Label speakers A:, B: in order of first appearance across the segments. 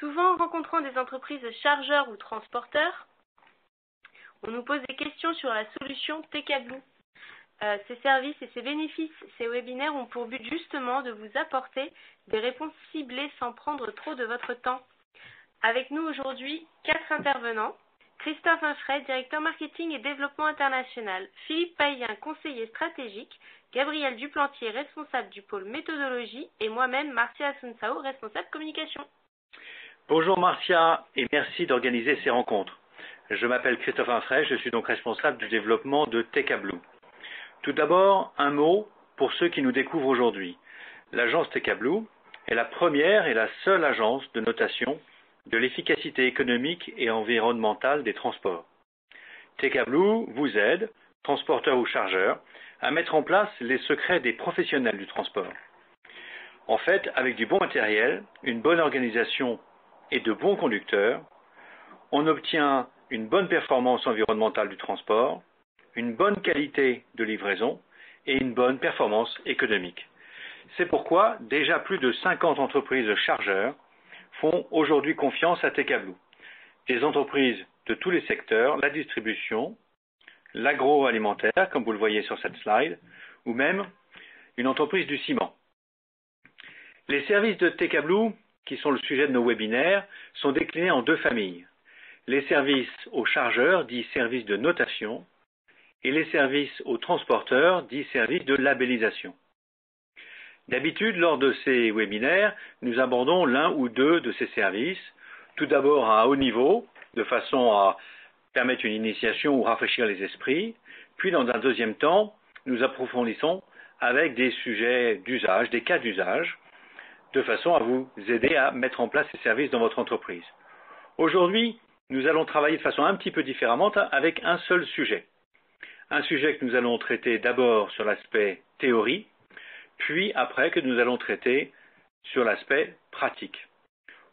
A: Souvent, en rencontrant des entreprises chargeurs ou transporteurs, on nous pose des questions sur la solution TK Blue. Ces services et ces bénéfices, ces webinaires ont pour but justement de vous apporter des réponses ciblées sans prendre trop de votre temps. Avec nous aujourd'hui, 4 intervenants. Christophe Infray, directeur marketing et développement international. Philippe Payen, conseiller stratégique. Gabriel Duplantier, responsable du pôle méthodologie. Et moi-même, Marcia Asunsao, responsable communication.
B: Bonjour Marcia et merci d'organiser ces rencontres. Je m'appelle Christophe Infray, je suis donc responsable du développement de TK Blue. Tout d'abord, un mot pour ceux qui nous découvrent aujourd'hui. L'agence TK Blue est la première et la seule agence de notation de l'efficacité économique et environnementale des transports. TK Blue vous aide, transporteur ou chargeur, à mettre en place les secrets des professionnels du transport. En fait, avec du bon matériel, une bonne organisation et de bons conducteurs, on obtient une bonne performance environnementale du transport, une bonne qualité de livraison et une bonne performance économique. C'est pourquoi déjà plus de 50 entreprises chargeurs font aujourd'hui confiance à TK Blue. Des entreprises de tous les secteurs, la distribution, l'agroalimentaire, comme vous le voyez sur cette slide, ou même une entreprise du ciment. Les services de TK Blue, qui sont le sujet de nos webinaires, sont déclinés en deux familles. Les services aux chargeurs, dits services de notation, et les services aux transporteurs, dits services de labellisation. D'habitude, lors de ces webinaires, nous abordons l'un ou deux de ces services, tout d'abord à un haut niveau, de façon à permettre une initiation ou rafraîchir les esprits, puis dans un deuxième temps, nous approfondissons avec des sujets d'usage, des cas d'usage, de façon à vous aider à mettre en place ces services dans votre entreprise. Aujourd'hui, nous allons travailler de façon un petit peu différente avec un seul sujet. Un sujet que nous allons traiter d'abord sur l'aspect théorie, puis après que nous allons traiter sur l'aspect pratique.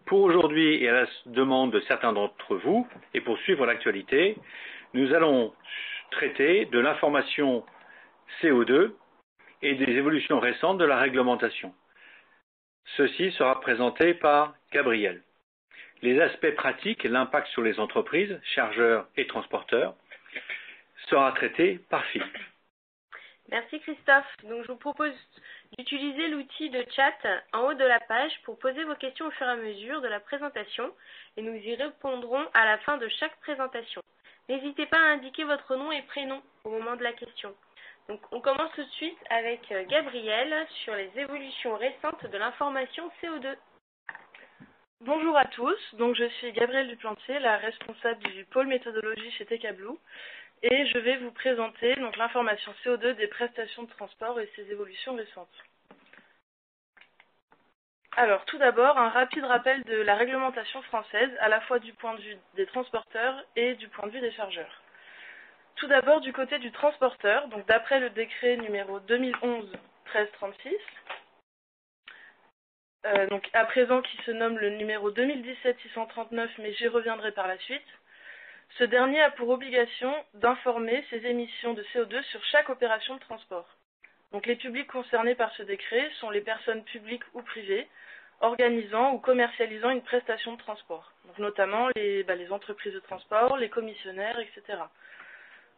B: Pour aujourd'hui et à la demande de certains d'entre vous, et pour suivre l'actualité, nous allons traiter de l'information CO2 et des évolutions récentes de la réglementation. Ceci sera présenté par Gabriel. Les aspects pratiques et l'impact sur les entreprises, chargeurs et transporteurs, sera traité par Philippe.
A: Merci Christophe. Donc je vous propose d'utiliser l'outil de chat en haut de la page pour poser vos questions au fur et à mesure de la présentation et nous y répondrons à la fin de chaque présentation. N'hésitez pas à indiquer votre nom et prénom au moment de la question. Donc on commence tout de suite avec Gabriel sur les évolutions récentes de l'information CO2.
C: Bonjour à tous, donc je suis Gabrielle Duplantier, la responsable du pôle méthodologie chez TK Blue. Et je vais vous présenter donc l'information CO2 des prestations de transport et ses évolutions récentes. Alors, tout d'abord, un rapide rappel de la réglementation française, à la fois du point de vue des transporteurs et du point de vue des chargeurs. Tout d'abord, du côté du transporteur, donc d'après le décret numéro 2011-1336, donc à présent qui se nomme le numéro 2017-639, mais j'y reviendrai par la suite. Ce dernier a pour obligation d'informer ses émissions de CO2 sur chaque opération de transport. Donc les publics concernés par ce décret sont les personnes publiques ou privées organisant ou commercialisant une prestation de transport, donc notamment les entreprises de transport, les commissionnaires, etc.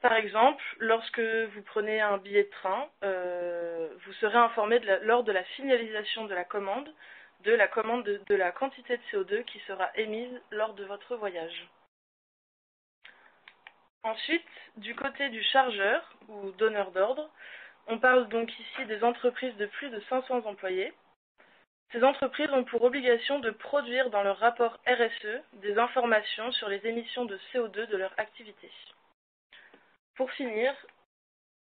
C: Par exemple, lorsque vous prenez un billet de train, vous serez informé lors de la finalisation de la commande de la quantité de CO2 qui sera émise lors de votre voyage. Ensuite, du côté du chargeur ou donneur d'ordre, on parle donc ici des entreprises de plus de 500 employés. Ces entreprises ont pour obligation de produire dans leur rapport RSE des informations sur les émissions de CO2 de leur activité. Pour finir,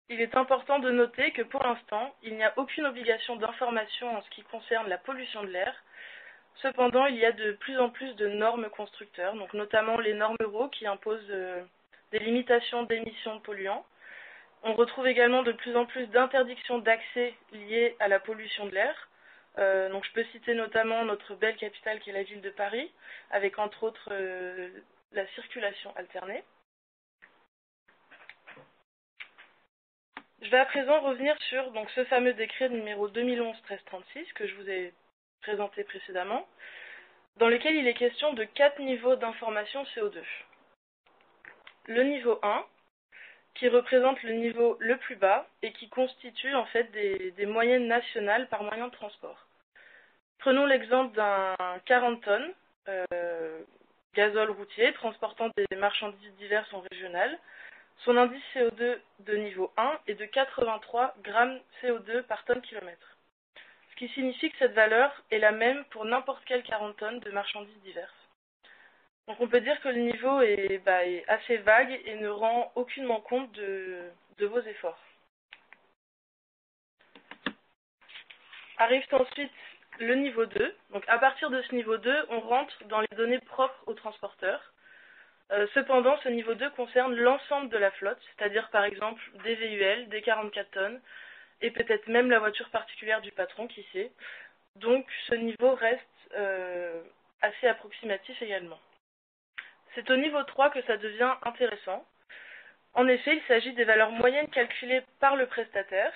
C: il est important de noter que pour l'instant, il n'y a aucune obligation d'information en ce qui concerne la pollution de l'air. Cependant, il y a de plus en plus de normes constructeurs, donc notamment les normes Euro qui imposent des limitations d'émissions de polluants. On retrouve également de plus en plus d'interdictions d'accès liées à la pollution de l'air. Donc je peux citer notamment notre belle capitale qui est la ville de Paris, avec entre autres la circulation alternée. Je vais à présent revenir sur donc, ce fameux décret numéro 2011-1336 que je vous ai présenté précédemment. dans lequel il est question de 4 niveaux d'information CO2. Le niveau 1, qui représente le niveau le plus bas et qui constitue en fait des moyennes nationales par moyen de transport. Prenons l'exemple d'un 40 tonnes gazole routier transportant des marchandises diverses en régional. Son indice CO2 de niveau 1 est de 83 grammes CO2 par tonne kilomètre. Ce qui signifie que cette valeur est la même pour n'importe quelle 40 tonnes de marchandises diverses. Donc on peut dire que le niveau est assez vague et ne rend aucunement compte de vos efforts. Arrive ensuite le niveau 2. Donc à partir de ce niveau 2, on rentre dans les données propres aux transporteurs. Cependant, ce niveau 2 concerne l'ensemble de la flotte, c'est-à-dire par exemple des VUL, des 44 tonnes, et peut-être même la voiture particulière du patron, qui sait. Donc ce niveau reste assez approximatif également. C'est au niveau 3 que ça devient intéressant. En effet, il s'agit des valeurs moyennes calculées par le prestataire.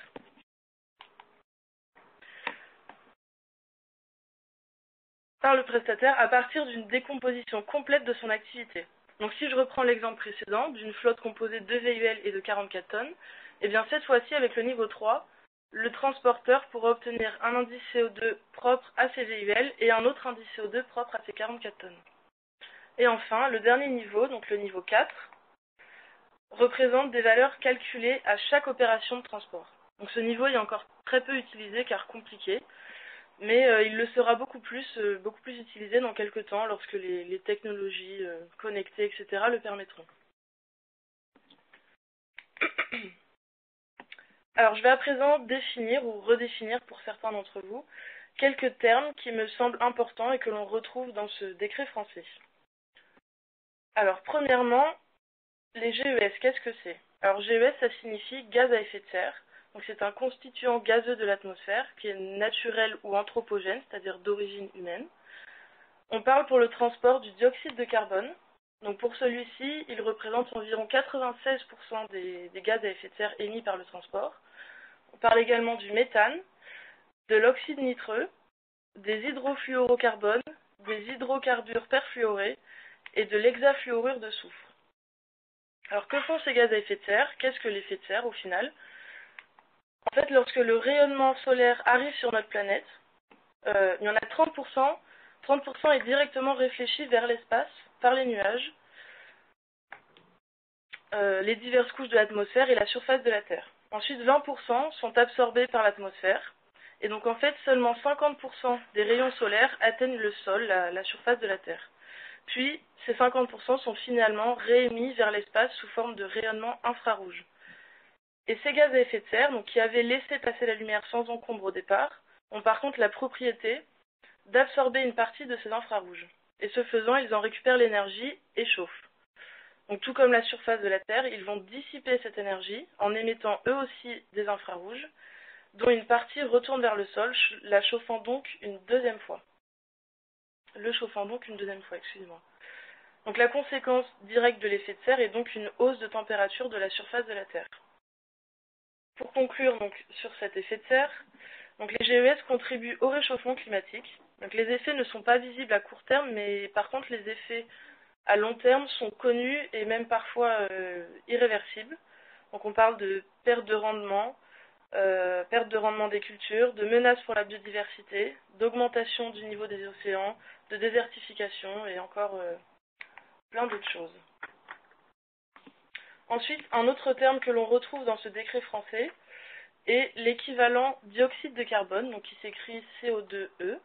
C: À partir d'une décomposition complète de son activité. Donc si je reprends l'exemple précédent d'une flotte composée de VUL et de 44 tonnes, eh bien cette fois-ci avec le niveau 3, le transporteur pourra obtenir un indice CO2 propre à ses VUL et un autre indice CO2 propre à ses 44 tonnes. Et enfin, le dernier niveau, donc le niveau 4, représente des valeurs calculées à chaque opération de transport. Donc ce niveau est encore très peu utilisé car compliqué, mais il le sera beaucoup plus utilisé dans quelques temps lorsque les technologies connectées, etc. le permettront. Alors je vais à présent définir ou redéfinir pour certains d'entre vous quelques termes qui me semblent importants et que l'on retrouve dans ce décret français. Alors premièrement, les GES, qu'est-ce que c'est? Alors GES, ça signifie gaz à effet de serre. Donc c'est un constituant gazeux de l'atmosphère qui est naturel ou anthropogène, c'est-à-dire d'origine humaine. On parle pour le transport du dioxyde de carbone. Donc pour celui-ci, il représente environ 96% des gaz à effet de serre émis par le transport. On parle également du méthane, de l'oxyde nitreux, des hydrofluorocarbones, des hydrocarbures perfluorés et de l'hexafluorure de soufre. Alors que font ces gaz à effet de serre? Qu'est-ce que l'effet de serre au final? En fait, lorsque le rayonnement solaire arrive sur notre planète, il y en a 30%. 30% est directement réfléchi vers l'espace par les nuages, les diverses couches de l'atmosphère et la surface de la Terre. Ensuite, 20% sont absorbés par l'atmosphère. Et donc en fait, seulement 50% des rayons solaires atteignent le sol, la surface de la Terre. Puis, ces 50% sont finalement réémis vers l'espace sous forme de rayonnement infrarouge. Et ces gaz à effet de serre, donc, qui avaient laissé passer la lumière sans encombre au départ, ont par contre la propriété d'absorber une partie de ces infrarouges. Et ce faisant, ils en récupèrent l'énergie et chauffent. Donc tout comme la surface de la Terre, ils vont dissiper cette énergie en émettant eux aussi des infrarouges, dont une partie retourne vers le sol, la chauffant donc une deuxième fois. Excusez-moi. Donc la conséquence directe de l'effet de serre est donc une hausse de température de la surface de la Terre. Pour conclure donc sur cet effet de serre, donc les GES contribuent au réchauffement climatique. Donc les effets ne sont pas visibles à court terme, mais par contre les effets à long terme sont connus et même parfois irréversibles. Donc on parle de perte de rendement des cultures, de menaces pour la biodiversité, d'augmentation du niveau des océans, de désertification et encore plein d'autres choses. Ensuite, un autre terme que l'on retrouve dans ce décret français est l'équivalent dioxyde de carbone, donc qui s'écrit CO2e.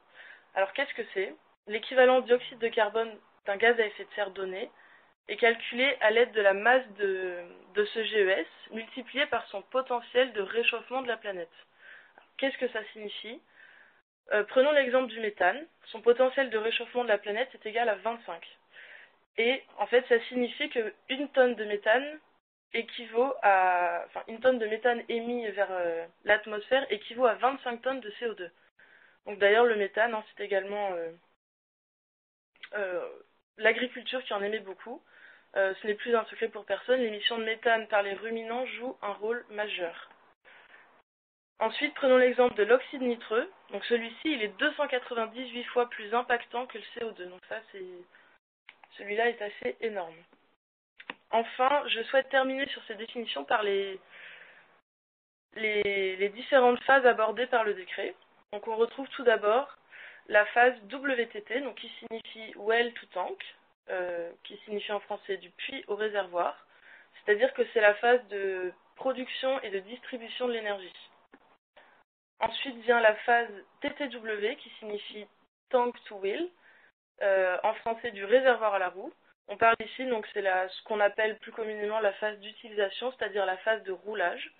C: Alors qu'est-ce que c'est? L'équivalent dioxyde de carbone d'un gaz à effet de serre donné est calculé à l'aide de la masse de ce GES multiplié par son potentiel de réchauffement de la planète. Qu'est-ce que ça signifie? Prenons l'exemple du méthane. Son potentiel de réchauffement de la planète est égal à 25. Et en fait, ça signifie qu'une tonne de méthane une tonne de méthane émis vers l'atmosphère équivaut à 25 tonnes de CO2. Donc d'ailleurs, le méthane, c'est également l'agriculture qui en émet beaucoup. Ce n'est plus un secret pour personne, l'émission de méthane par les ruminants joue un rôle majeur. Ensuite, prenons l'exemple de l'oxyde nitreux. Donc celui-ci, il est 298 fois plus impactant que le CO2. Donc ça, celui-là est assez énorme. Enfin, je souhaite terminer sur ces définitions par les différentes phases abordées par le décret. Donc on retrouve tout d'abord la phase WTT, donc qui signifie Well to Tank, qui signifie en français du puits au réservoir, c'est-à-dire que c'est la phase de production et de distribution de l'énergie. Ensuite vient la phase TTW qui signifie Tank to Wheel, en français du réservoir à la roue. On parle ici, donc c'est ce qu'on appelle plus communément la phase d'utilisation, c'est-à-dire la phase de roulage.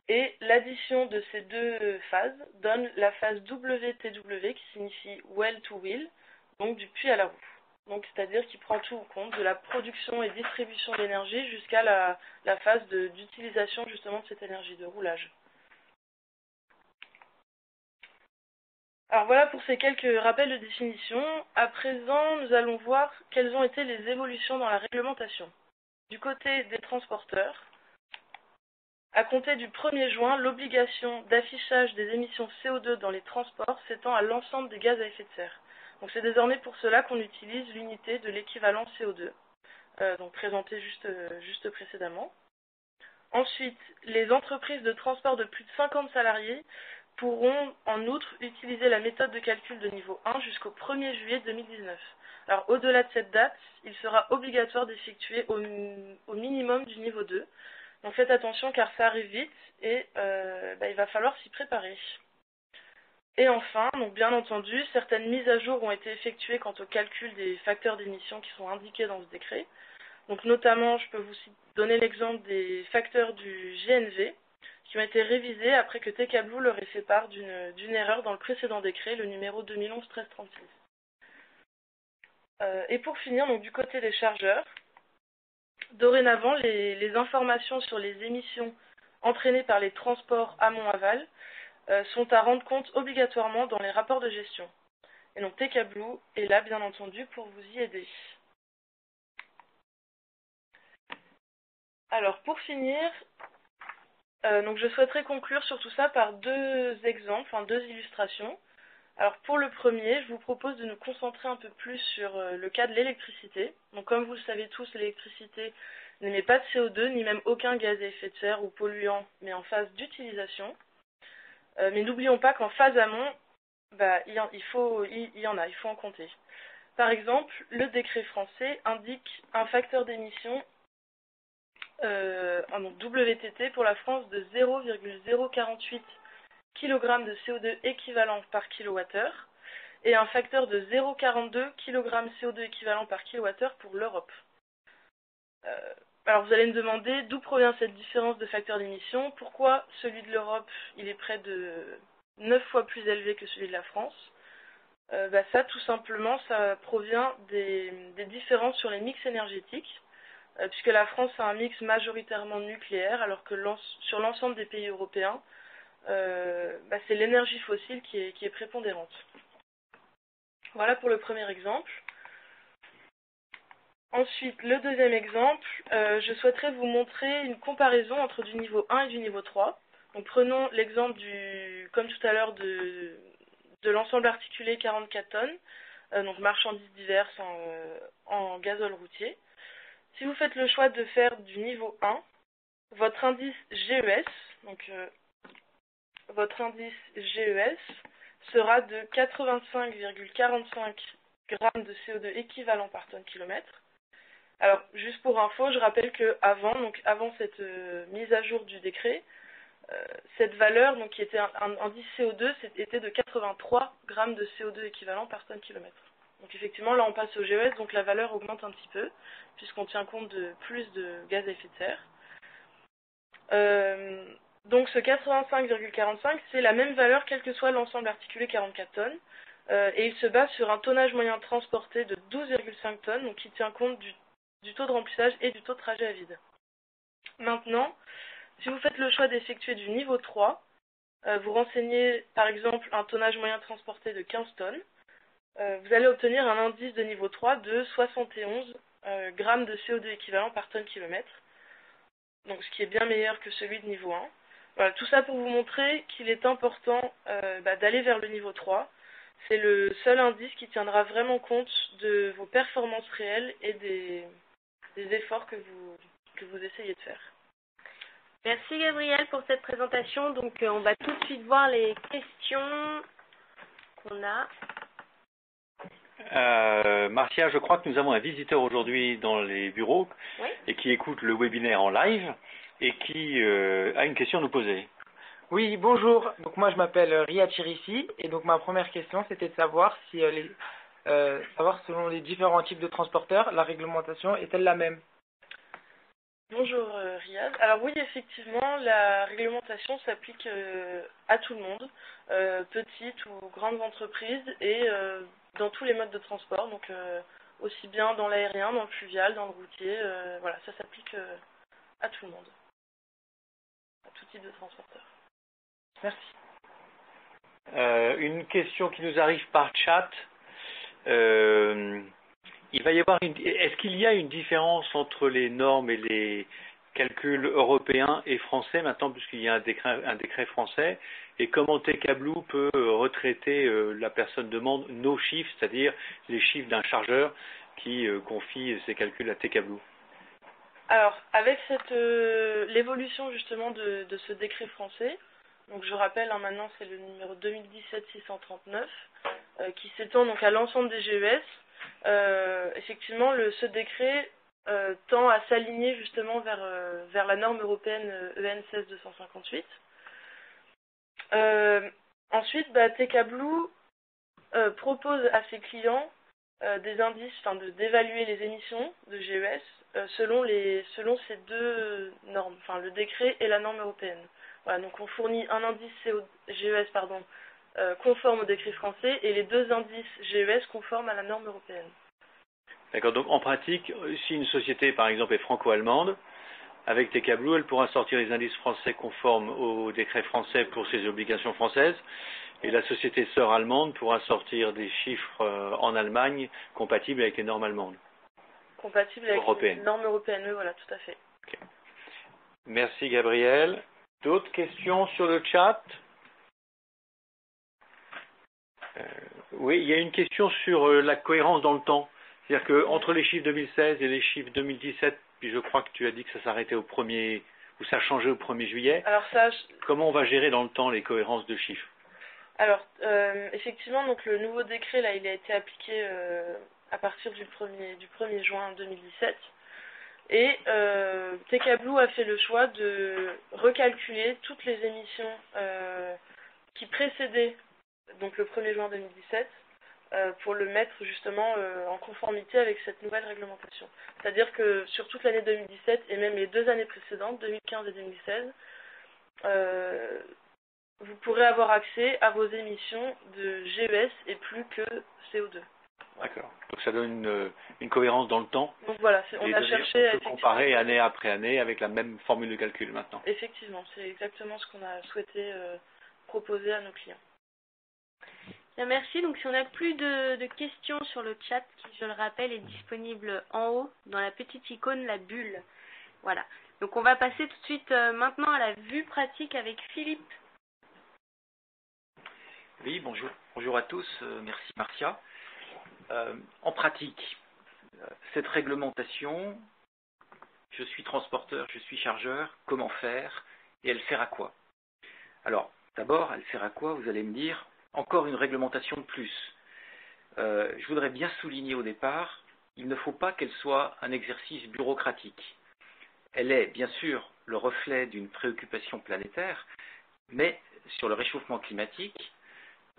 C: Et l'addition de ces deux phases donne la phase WTW qui signifie Well to Wheel, donc du puits à la roue. Donc c'est-à-dire qu'il prend tout en compte de la production et distribution d'énergie jusqu'à la phase d'utilisation justement de cette énergie de roulage. Alors voilà pour ces quelques rappels de définition. À présent, nous allons voir quelles ont été les évolutions dans la réglementation. Du côté des transporteurs, à compter du 1er juin, l'obligation d'affichage des émissions CO2 dans les transports s'étend à l'ensemble des gaz à effet de serre. Donc c'est désormais pour cela qu'on utilise l'unité de l'équivalent CO2, donc présentée juste précédemment. Ensuite, les entreprises de transport de plus de 50 salariés pourront en outre utiliser la méthode de calcul de niveau 1 jusqu'au 1er juillet 2019. Alors au-delà de cette date, il sera obligatoire d'effectuer au minimum du niveau 2. Donc faites attention car ça arrive vite et il va falloir s'y préparer. Et enfin, donc bien entendu, certaines mises à jour ont été effectuées quant au calcul des facteurs d'émission qui sont indiqués dans ce décret. Donc notamment, je peux vous donner l'exemple des facteurs du GNV qui ont été révisés après que TK Blue leur ait fait part d'une erreur dans le précédent décret, le numéro 2011-1336. Et pour finir, donc du côté des chargeurs, dorénavant, les informations sur les émissions entraînées par les transports amont-aval sont à rendre compte obligatoirement dans les rapports de gestion. Et donc TK Blue est là, bien entendu, pour vous y aider. Alors, pour finir, donc je souhaiterais conclure sur tout ça par deux exemples, deux illustrations. Alors pour le premier, je vous propose de nous concentrer un peu plus sur le cas de l'électricité. Donc comme vous le savez tous, l'électricité n'émet pas de CO2, ni même aucun gaz à effet de serre ou polluant, mais en phase d'utilisation. Mais n'oublions pas qu'en phase amont, il y en a, il faut en compter. Par exemple, le décret français indique un facteur d'émission WTT pour la France de 0,048 kg de CO2 équivalent par kWh et un facteur de 0,42 kg CO2 équivalent par kWh pour l'Europe. Alors vous allez me demander d'où provient cette différence de facteur d'émission, pourquoi celui de l'Europe il est près de 9 fois plus élevé que celui de la France. Ça tout simplement ça provient des différences sur les mix énergétiques, puisque la France a un mix majoritairement nucléaire alors que sur l'ensemble des pays européens c'est l'énergie fossile qui est prépondérante. Voilà pour le premier exemple. Ensuite, le deuxième exemple, je souhaiterais vous montrer une comparaison entre du niveau 1 et du niveau 3. Donc prenons l'exemple comme tout à l'heure, de l'ensemble articulé 44 tonnes, donc marchandises diverses en gazole routier. Si vous faites le choix de faire du niveau 1, votre indice GES, votre indice GES sera de 85,45 g de CO2 équivalent par tonne kilomètre. Alors, juste pour info, je rappelle qu'avant cette mise à jour du décret, cette valeur, qui était un indice CO2, était de 83 g de CO2 équivalent par tonne kilomètre. Donc effectivement, là on passe au GES, donc la valeur augmente un petit peu, puisqu'on tient compte de plus de gaz à effet de serre. Donc ce 85,45, c'est la même valeur quel que soit l'ensemble articulé 44 tonnes, et il se base sur un tonnage moyen transporté de 12,5 tonnes, donc qui tient compte du taux de remplissage et du taux de trajet à vide. Maintenant, si vous faites le choix d'effectuer du niveau 3, vous renseignez par exemple un tonnage moyen transporté de 15 tonnes, vous allez obtenir un indice de niveau 3 de 71 g de CO2 équivalent par tonne kilomètre, donc ce qui est bien meilleur que celui de niveau 1. Voilà, tout ça pour vous montrer qu'il est important d'aller vers le niveau 3. C'est le seul indice qui tiendra vraiment compte de vos performances réelles et des efforts que vous essayez de faire.
A: Merci Gabriel pour cette présentation. Donc on va tout de suite voir les questions qu'on a.
B: Marcia, je crois que nous avons un visiteur aujourd'hui dans les bureaux
A: Oui.
B: et qui écoute le webinaire en live et qui a une question à nous poser.
D: Oui, bonjour. Donc moi je m'appelle Riyad Chirissi et donc ma première question c'était de savoir si savoir selon les différents types de transporteurs, la réglementation est-elle la même?
C: Bonjour Riyad. Alors oui, effectivement, la réglementation s'applique à tout le monde, petites ou grandes entreprises et dans tous les modes de transport, donc aussi bien dans l'aérien, dans le fluvial, dans le routier, voilà, ça s'applique à tout le monde, à tout type de transporteur.
D: Merci.
B: Une question qui nous arrive par chat. Il va y avoir est-ce qu'il y a une différence entre les normes et les calculs européens et français maintenant, puisqu'il y a un décret français, et comment TKBlue peut retraiter, la personne demande, nos chiffres, c'est-à-dire les chiffres d'un chargeur qui confie ses calculs à TKBlue?
C: Alors, avec l'évolution justement de ce décret français, donc je rappelle, maintenant c'est le numéro 2017-639, qui s'étend donc à l'ensemble des GES. Effectivement, ce décret tend à s'aligner justement vers la norme européenne EN 16258. Ensuite, TKBlue propose à ses clients des indices, d'évaluer les émissions de GES selon ces deux normes, le décret et la norme européenne. Voilà, donc on fournit un indice GES conforme au décret français et les deux indices GES conformes à la norme européenne.
B: D'accord, donc en pratique, si une société par exemple est franco-allemande, avec TKBlue, elle pourra sortir les indices français conformes au décret français pour ses obligations françaises, et la société sœur allemande pourra sortir des chiffres en Allemagne compatibles avec les normes allemandes.
C: Compatibles avec les normes européennes, oui, voilà, tout à fait.
B: Okay. Merci Gabriel. D'autres questions sur le chat? Oui, il y a une question sur la cohérence dans le temps. C'est-à-dire qu'entre les chiffres 2016 et les chiffres 2017, puis je crois que tu as dit que ça s'arrêtait ou ça changeait au 1er juillet.
C: Alors
B: comment on va gérer dans le temps les cohérences de chiffres?
C: Alors, effectivement, donc le nouveau décret, là, il a été appliqué à partir du 1er juin 2017. Et TKBlue a fait le choix de recalculer toutes les émissions qui précédaient donc le 1er juin 2017 pour le mettre justement en conformité avec cette nouvelle réglementation. C'est-à-dire que sur toute l'année 2017 et même les 2 années précédentes, 2015 et 2016, vous pourrez avoir accès à vos émissions de GES et plus que CO2.
B: D'accord. Donc ça donne une cohérence dans le temps.
C: Donc voilà, on a cherché à
B: comparer année après année avec la même formule de calcul maintenant.
C: Effectivement, c'est exactement ce qu'on a souhaité proposer à nos clients.
A: Bien, merci. Donc si on n'a plus de questions sur le chat, qui je le rappelle est disponible en haut dans la petite icône, la bulle. Voilà. Donc on va passer tout de suite maintenant à la vue pratique avec Philippe.
E: Oui, bonjour. Bonjour à tous. Merci Marcia. En pratique, cette réglementation, je suis transporteur, je suis chargeur, comment faire et elle sert à quoi? Alors, d'abord, elle sert à quoi? Vous allez me dire, encore une réglementation de plus. Je voudrais bien souligner au départ, il ne faut pas qu'elle soit un exercice bureaucratique. Elle est bien sûr le reflet d'une préoccupation planétaire, mais sur le réchauffement climatique,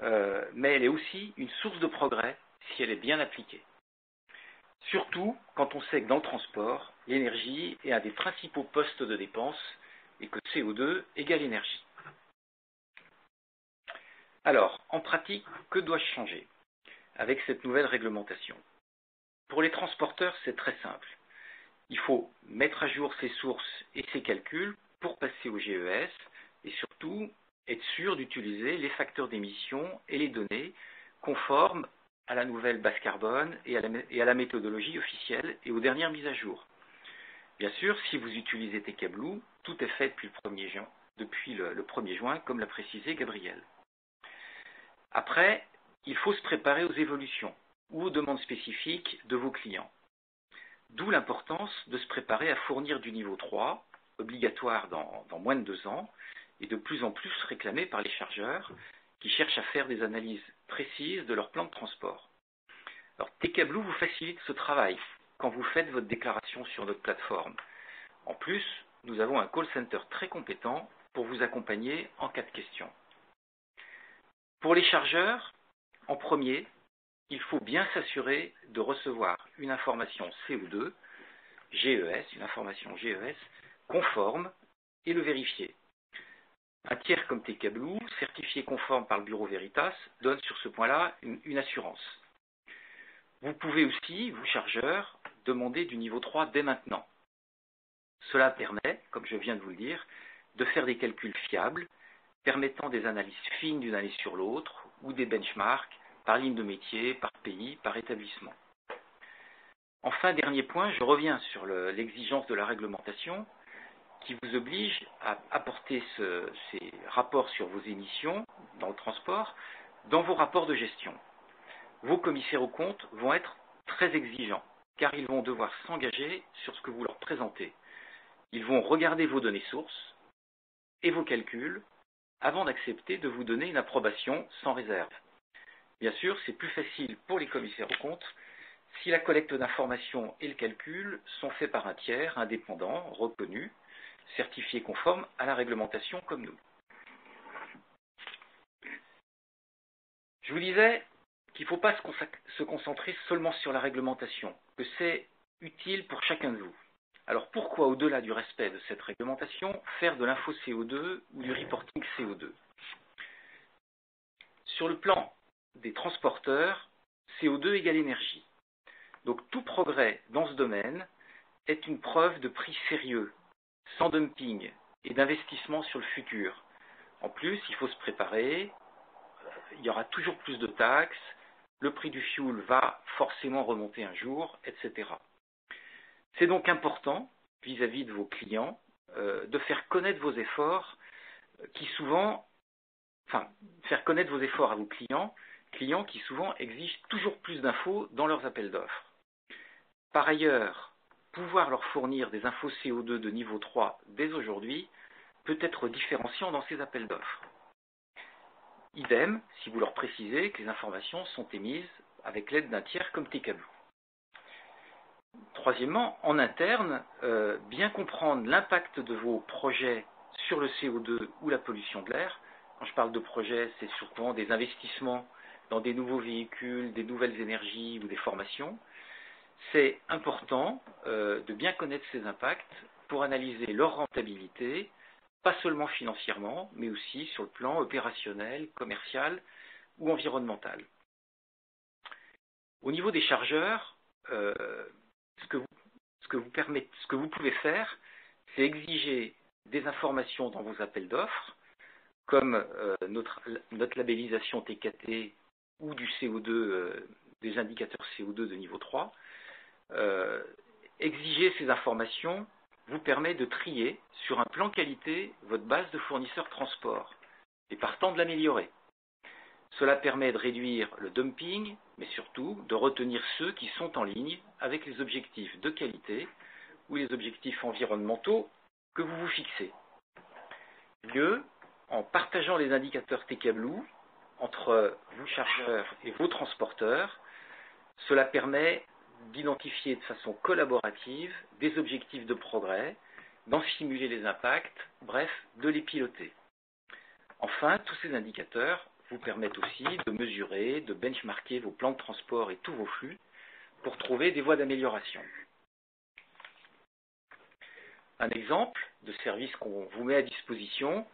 E: mais elle est aussi une source de progrès si elle est bien appliquée. Surtout quand on sait que dans le transport, l'énergie est un des principaux postes de dépense et que CO2 égale énergie. Alors, en pratique, que dois-je changer avec cette nouvelle réglementation? Pour les transporteurs, c'est très simple. Il faut mettre à jour ses sources et ses calculs pour passer au GES et surtout être sûr d'utiliser les facteurs d'émission et les données conformes à la nouvelle base carbone et à la méthodologie officielle et aux dernières mises à jour. Bien sûr, si vous utilisez TKBlue, tout est fait depuis le depuis le 1er juin, comme l'a précisé Gabriel. Après, il faut se préparer aux évolutions ou aux demandes spécifiques de vos clients. D'où l'importance de se préparer à fournir du niveau 3, obligatoire dans moins de 2 ans, et de plus en plus réclamé par les chargeurs qui cherchent à faire des analyses précises de leur plan de transport. Alors, TKBlue vous facilite ce travail quand vous faites votre déclaration sur notre plateforme. En plus, nous avons un call center très compétent pour vous accompagner en cas de question. Pour les chargeurs, en premier, il faut bien s'assurer de recevoir une information CO2, GES, une information GES conforme et le vérifier. Un tiers comme TKBlue, certifié conforme par le bureau Veritas, donne sur ce point-là une assurance. Vous pouvez aussi, vous chargeurs, demander du niveau 3 dès maintenant. Cela permet, comme je viens de vous le dire, de faire des calculs fiables, permettant des analyses fines d'une année sur l'autre, ou des benchmarks par ligne de métier, par pays, par établissement. Enfin, dernier point, je reviens sur l'exigence de la réglementation qui vous oblige à apporter ces rapports sur vos émissions dans le transport dans vos rapports de gestion. Vos commissaires aux comptes vont être très exigeants car ils vont devoir s'engager sur ce que vous leur présentez. Ils vont regarder vos données sources et vos calculs avant d'accepter de vous donner une approbation sans réserve. Bien sûr, c'est plus facile pour les commissaires aux comptes si la collecte d'informations et le calcul sont faits par un tiers indépendant, reconnu, certifié conforme à la réglementation comme nous. Je vous disais qu'il ne faut pas se concentrer seulement sur la réglementation, que c'est utile pour chacun de vous. Alors pourquoi, au-delà du respect de cette réglementation, faire de l'info CO2 ou du reporting CO2? Sur le plan des transporteurs, CO2 égale énergie. Donc tout progrès dans ce domaine est une preuve de prix sérieux, sans dumping et d'investissement sur le futur. En plus, il faut se préparer, il y aura toujours plus de taxes, le prix du fioul va forcément remonter un jour, etc. C'est donc important, vis-à-vis de vos clients, de faire connaître vos efforts, faire connaître vos efforts à vos clients qui souvent exigent toujours plus d'infos dans leurs appels d'offres. Par ailleurs, pouvoir leur fournir des infos CO2 de niveau 3 dès aujourd'hui peut être différenciant dans ces appels d'offres. Idem, si vous leur précisez que les informations sont émises avec l'aide d'un tiers comme TKBlue. Troisièmement, en interne, bien comprendre l'impact de vos projets sur le CO2 ou la pollution de l'air. Quand je parle de projets, c'est surtout des investissements dans des nouveaux véhicules, des nouvelles énergies ou des formations. C'est important de bien connaître ces impacts pour analyser leur rentabilité, pas seulement financièrement, mais aussi sur le plan opérationnel, commercial ou environnemental. Au niveau des chargeurs, ce que vous pouvez faire, c'est exiger des informations dans vos appels d'offres, comme notre labellisation TKT ou du CO2, des indicateurs CO2 de niveau 3. Exiger ces informations vous permet de trier sur un plan qualité votre base de fournisseurs transport et partant de l'améliorer. Cela permet de réduire le dumping, mais surtout de retenir ceux qui sont en ligne avec les objectifs de qualité ou les objectifs environnementaux que vous vous fixez. Mieux, en partageant les indicateurs TKBlue entre vous chargeurs et vos transporteurs, cela permet d'identifier de façon collaborative des objectifs de progrès, d'en simuler les impacts, bref, de les piloter. Enfin, tous ces indicateurs vous permettent aussi de mesurer, de benchmarker vos plans de transport et tous vos flux pour trouver des voies d'amélioration. Un exemple de service qu'on vous met à disposition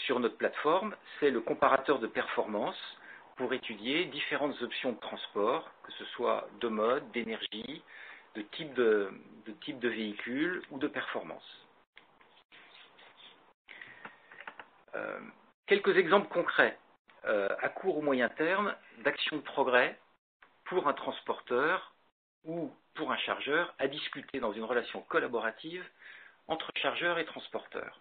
E: sur notre plateforme, c'est le comparateur de performance pour étudier différentes options de transport, que ce soit de mode, d'énergie, de type de véhicule ou de performance. Quelques exemples concrets à court ou moyen terme d'actions de progrès pour un transporteur ou pour un chargeur à discuter dans une relation collaborative entre chargeur et transporteur.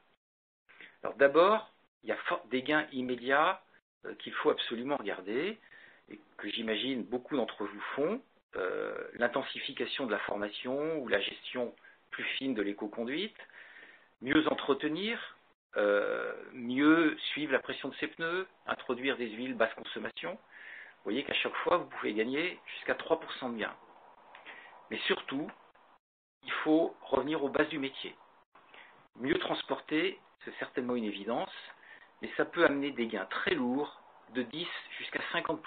E: Alors d'abord, il y a des gains immédiats qu'il faut absolument regarder et que j'imagine beaucoup d'entre vous font. L'intensification de la formation ou la gestion plus fine de l'éco-conduite, mieux entretenir, mieux suivre la pression de ses pneus, introduire des huiles basse consommation. Vous voyez qu'à chaque fois, vous pouvez gagner jusqu'à 3% de gain. Mais surtout, il faut revenir aux bases du métier. Mieux transporter, c'est certainement une évidence, mais ça peut amener des gains très lourds, de 10 jusqu'à 50%.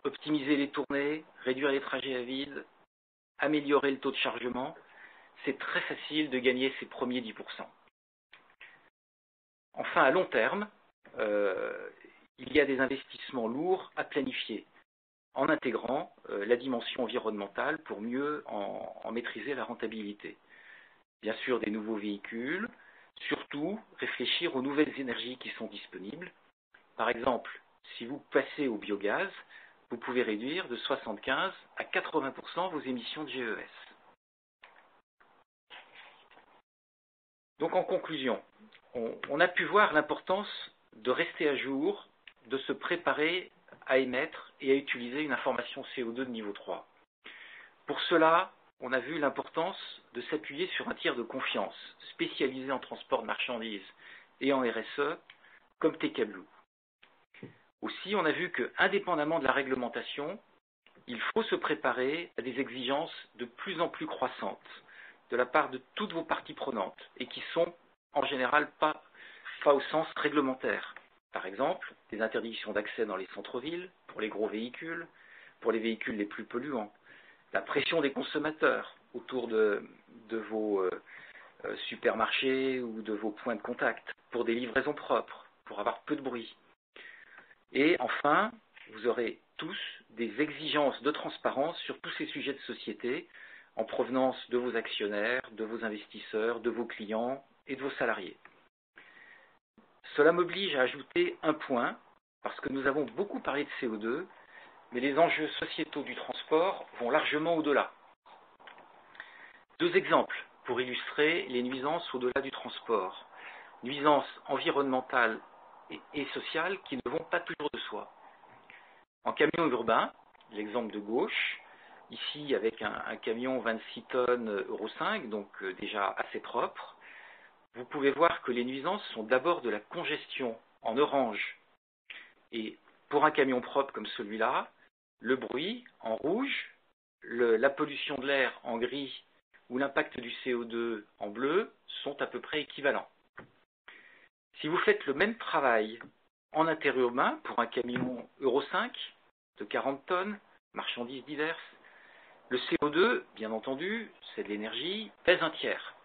E: Optimiser les tournées, réduire les trajets à vide, améliorer le taux de chargement, c'est très facile de gagner ces premiers 10%. Enfin, à long terme, il y a des investissements lourds à planifier, en intégrant la dimension environnementale pour mieux en maîtriser la rentabilité. Bien sûr, des nouveaux véhicules, surtout réfléchir aux nouvelles énergies qui sont disponibles. Par exemple, si vous passez au biogaz, vous pouvez réduire de 75 à 80% vos émissions de GES. Donc en conclusion, on a pu voir l'importance de rester à jour, de se préparer à émettre et à utiliser une information CO2 de niveau 3. Pour cela, on a vu l'importance de s'appuyer sur un tiers de confiance spécialisé en transport de marchandises et en RSE, comme TK Blue. Aussi, on a vu que, indépendamment de la réglementation, il faut se préparer à des exigences de plus en plus croissantes de la part de toutes vos parties prenantes et qui sont en général pas au sens réglementaire. Par exemple, des interdictions d'accès dans les centres-villes pour les gros véhicules, pour les véhicules les plus polluants, la pression des consommateurs autour de vos supermarchés ou de vos points de contact pour des livraisons propres, pour avoir peu de bruit. Et enfin, vous aurez tous des exigences de transparence sur tous ces sujets de société en provenance de vos actionnaires, de vos investisseurs, de vos clients et de vos salariés. Cela m'oblige à ajouter un point, parce que nous avons beaucoup parlé de CO2, mais les enjeux sociétaux du transport vont largement au-delà. Deux exemples pour illustrer les nuisances au-delà du transport. Nuisances environnementales et sociales qui ne vont pas toujours de soi. En camion urbain, l'exemple de gauche, ici avec un camion 26 tonnes Euro 5, donc déjà assez propre, vous pouvez voir que les nuisances sont d'abord de la congestion en orange. Et pour un camion propre comme celui-là, le bruit en rouge, la pollution de l'air en gris ou l'impact du CO2 en bleu sont à peu près équivalents. Si vous faites le même travail en interurbain pour un camion Euro 5 de 40 tonnes, marchandises diverses, le CO2, bien entendu, c'est de l'énergie, pèse un tiers.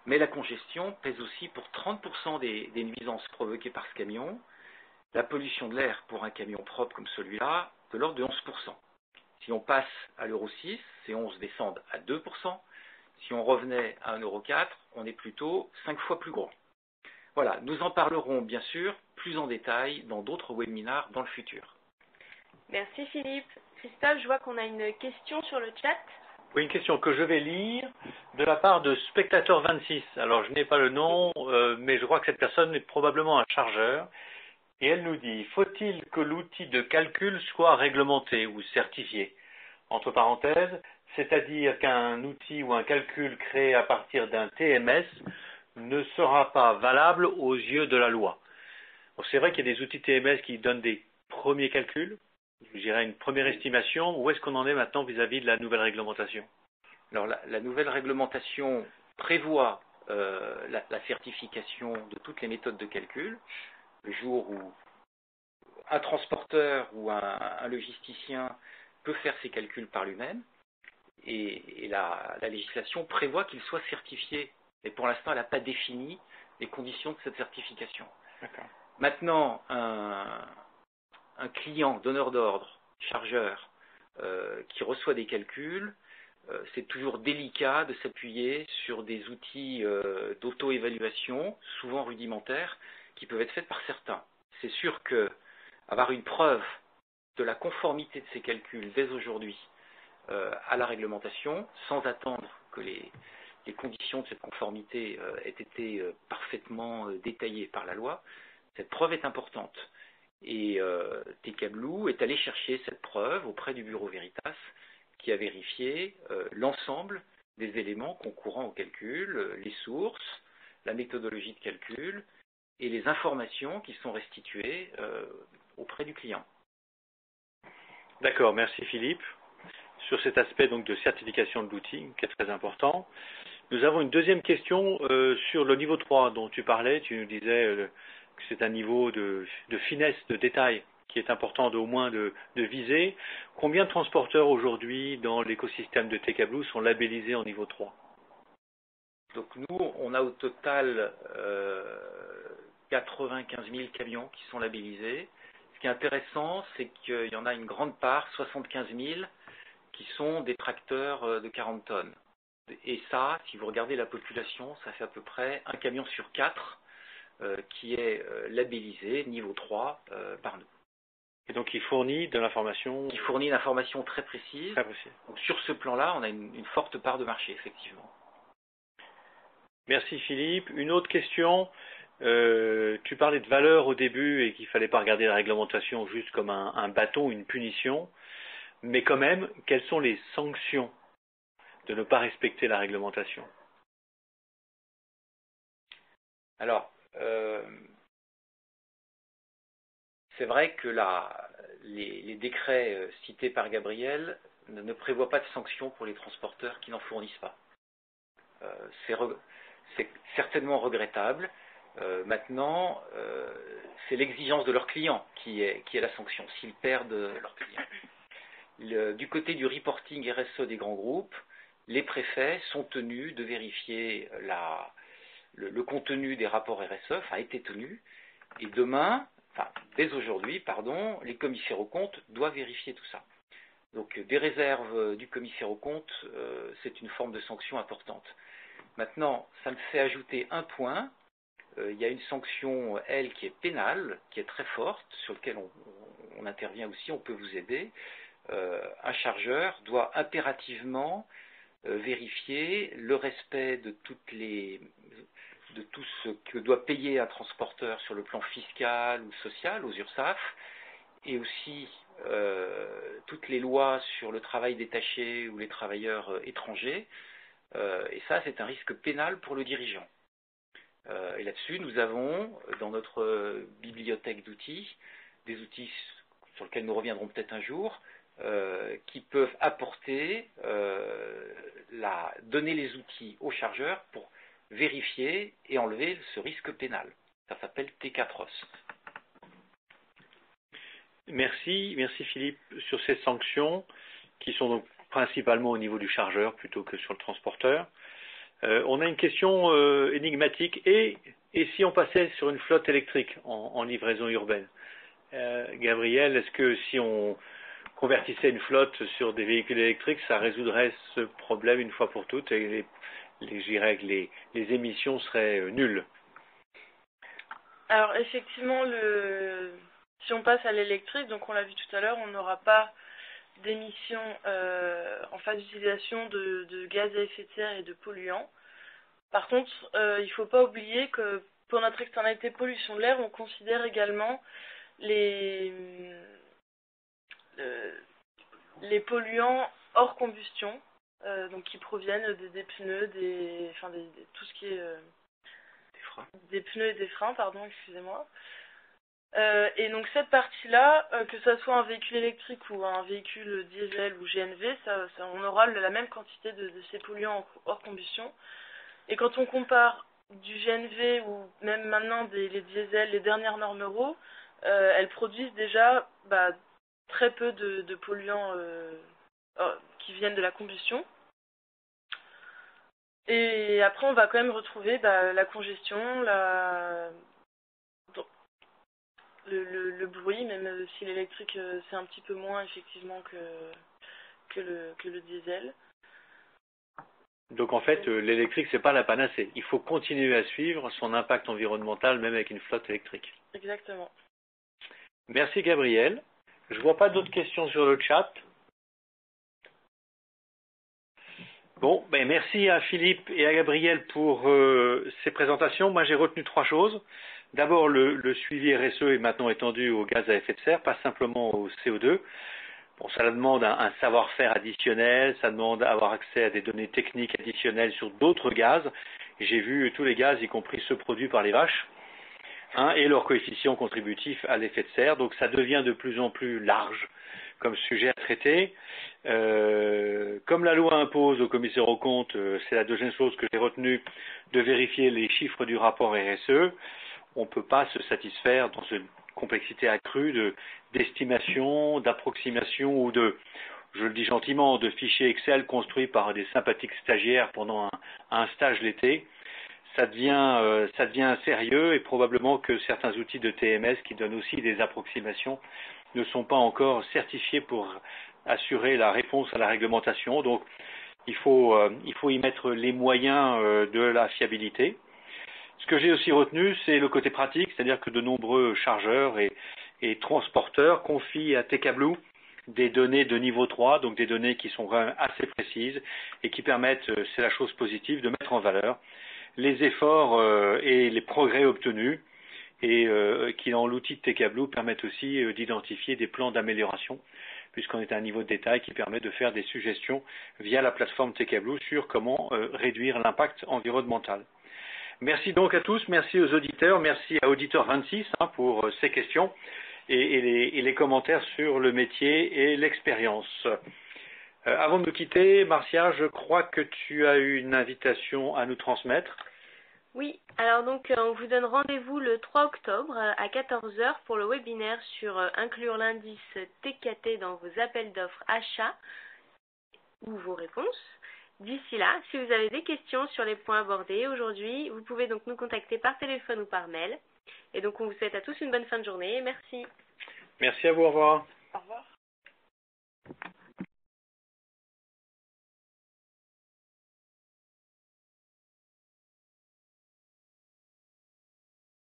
E: Mais la congestion pèse aussi pour 30% des nuisances provoquées par ce camion. La pollution de l'air pour un camion propre comme celui-là, de l'ordre de 11%. Si on passe à l'Euro 6, ces 11 descendent à 2%. Si on revenait à un Euro 4, on est plutôt 5 fois plus gros. Voilà, nous en parlerons bien sûr plus en détail dans d'autres webinars dans le futur.
A: Merci Philippe. Christophe, je vois qu'on a une question sur le chat.
B: Oui, une question que je vais lire de la part de Spectateur 26. Alors, je n'ai pas le nom, mais je crois que cette personne est probablement un chargeur. Et elle nous dit, faut-il que l'outil de calcul soit réglementé ou certifié? Entre parenthèses, c'est-à-dire qu'un outil ou un calcul créé à partir d'un TMS ne sera pas valable aux yeux de la loi. Bon, c'est vrai qu'il y a des outils TMS qui donnent des premiers calculs, je dirais une première estimation. Où est-ce qu'on en est maintenant vis-à-vis de la nouvelle réglementation?
E: Alors la nouvelle réglementation prévoit la certification de toutes les méthodes de calcul. Le jour où un transporteur ou un logisticien peut faire ses calculs par lui-même, et la législation prévoit qu'il soit certifié. Mais pour l'instant, elle n'a pas défini les conditions de cette certification. Maintenant, un client, donneur d'ordre, chargeur, qui reçoit des calculs, c'est toujours délicat de s'appuyer sur des outils d'auto-évaluation, souvent rudimentaires, qui peuvent être faits par certains. C'est sûr que avoir une preuve de la conformité de ces calculs dès aujourd'hui à la réglementation, sans attendre que les conditions de cette conformité aient été parfaitement détaillées par la loi, cette preuve est importante. Et TK Blue est allé chercher cette preuve auprès du Bureau Veritas qui a vérifié l'ensemble des éléments concourant au calcul, les sources, la méthodologie de calcul et les informations qui sont restituées auprès du client.
B: D'accord, merci Philippe. Sur cet aspect donc de certification de l'outil qui est très important. Nous avons une deuxième question sur le niveau 3 dont tu parlais. Tu nous disais que c'est un niveau de finesse, de détail qui est important au moins de viser. Combien de transporteurs aujourd'hui dans l'écosystème de TK Blue sont labellisés en niveau 3?
E: Donc nous, on a au total 95 000 camions qui sont labellisés. Ce qui est intéressant, c'est qu'il y en a une grande part, 75 000, qui sont des tracteurs de 40 tonnes. Et ça, si vous regardez la population, ça fait à peu près un camion sur 4 qui est labellisé niveau 3 par nous.
B: Et donc il fournit de l'information.
E: Qui fournit une information très précise.
B: Très précise.
E: Donc sur ce plan-là, on a une forte part de marché, effectivement.
B: Merci Philippe. Une autre question. Tu parlais de valeur au début et qu'il ne fallait pas regarder la réglementation juste comme un bâton, une punition. Mais quand même, quelles sont les sanctions de ne pas respecter la réglementation?
E: Alors, c'est vrai que les décrets cités par Gabriel ne prévoient pas de sanctions pour les transporteurs qui n'en fournissent pas. C'est certainement regrettable. Maintenant, c'est l'exigence de leurs clients qui est la sanction, s'ils perdent leurs clients. Du côté du reporting RSE des grands groupes, les préfets sont tenus de vérifier le contenu des rapports RSE, enfin, a été tenu, et dès aujourd'hui, les commissaires aux comptes doivent vérifier tout ça. Donc, des réserves du commissaire aux comptes, c'est une forme de sanction importante. Maintenant, ça me fait ajouter un point. Il y a une sanction, elle, qui est pénale, qui est très forte, sur laquelle on intervient aussi, on peut vous aider. Un chargeur doit impérativement vérifier le respect de tout ce que doit payer un transporteur sur le plan fiscal ou social aux URSSAF, et aussi toutes les lois sur le travail détaché ou les travailleurs étrangers. Et ça, c'est un risque pénal pour le dirigeant. Et là-dessus, nous avons dans notre bibliothèque d'outils, des outils sur lesquels nous reviendrons peut-être un jour, qui peuvent donner les outils aux chargeurs pour vérifier et enlever ce risque pénal. Ça s'appelle T4OS.
B: Merci Philippe. Sur ces sanctions, qui sont donc principalement au niveau du chargeur plutôt que sur le transporteur, on a une question énigmatique. Et si on passait sur une flotte électrique en livraison urbaine? Gabriel, est-ce que si on convertissait une flotte sur des véhicules électriques, ça résoudrait ce problème une fois pour toutes et je dirais que les émissions seraient nulles?
C: Alors effectivement, si on passe à l'électrique, donc on l'a vu tout à l'heure, on n'aura pas d'émissions en phase d'utilisation de gaz à effet de serre et de polluants. Par contre, il ne faut pas oublier que pour notre externalité pollution de l'air, on considère également les polluants hors combustion, donc qui proviennent des pneus, tout ce qui est des pneus et des freins, pardon, excusez-moi. Et donc cette partie-là, que ce soit un véhicule électrique ou un véhicule diesel ou GNV, on aura la même quantité de ces polluants hors combustion. Et quand on compare du GNV ou même maintenant les diesels, les dernières normes Euro, elles produisent déjà très peu de polluants qui viennent de la combustion. Et après, on va quand même retrouver la congestion, le bruit, même si l'électrique c'est un petit peu moins effectivement que le diesel.
B: Donc en fait, l'électrique, c'est pas la panacée. Il faut continuer à suivre son impact environnemental, même avec une flotte électrique.
C: Exactement.
B: Merci Gabriel. Je vois pas d'autres questions sur le chat. Bon, ben merci à Philippe et à Gabriel pour ces présentations. Moi, j'ai retenu 3 choses. D'abord, le suivi RSE est maintenant étendu aux gaz à effet de serre, pas simplement au CO2. Bon, ça demande un savoir-faire additionnel, ça demande d'avoir accès à des données techniques additionnelles sur d'autres gaz. J'ai vu tous les gaz, y compris ceux produits par les vaches, hein, et leurs coefficients contributifs à l'effet de serre. Donc ça devient de plus en plus large comme sujet à traiter. Comme la loi impose au commissaire aux comptes, c'est la deuxième chose que j'ai retenue, de vérifier les chiffres du rapport RSE. On ne peut pas se satisfaire dans une complexité accrue d'estimation, d'approximation ou je le dis gentiment, de fichiers Excel construits par des sympathiques stagiaires pendant un stage l'été. Ça devient sérieux et probablement que certains outils de TMS qui donnent aussi des approximations ne sont pas encore certifiés pour assurer la réponse à la réglementation. Donc, il faut y mettre les moyens de la fiabilité. Ce que j'ai aussi retenu, c'est le côté pratique, c'est-à-dire que de nombreux chargeurs et transporteurs confient à TKBlue des données de niveau 3, donc des données qui sont vraiment assez précises et qui permettent, c'est la chose positive, de mettre en valeur les efforts et les progrès obtenus et qui, dans l'outil de TKBlue, permettent aussi d'identifier des plans d'amélioration puisqu'on est à un niveau de détail qui permet de faire des suggestions via la plateforme TKBlue sur comment réduire l'impact environnemental. Merci donc à tous, merci aux auditeurs, merci à Auditeur 26 pour ces questions et les commentaires sur le métier et l'expérience. Avant de nous quitter, Marcia, je crois que tu as eu une invitation à nous transmettre.
A: Oui, alors donc on vous donne rendez-vous le 3 octobre à 14 h pour le webinaire sur inclure l'indice TKT dans vos appels d'offres achats ou vos réponses. D'ici là, si vous avez des questions sur les points abordés aujourd'hui, vous pouvez donc nous contacter par téléphone ou par mail. Et donc on vous souhaite à tous une bonne fin de journée et merci.
B: Merci à vous, au revoir.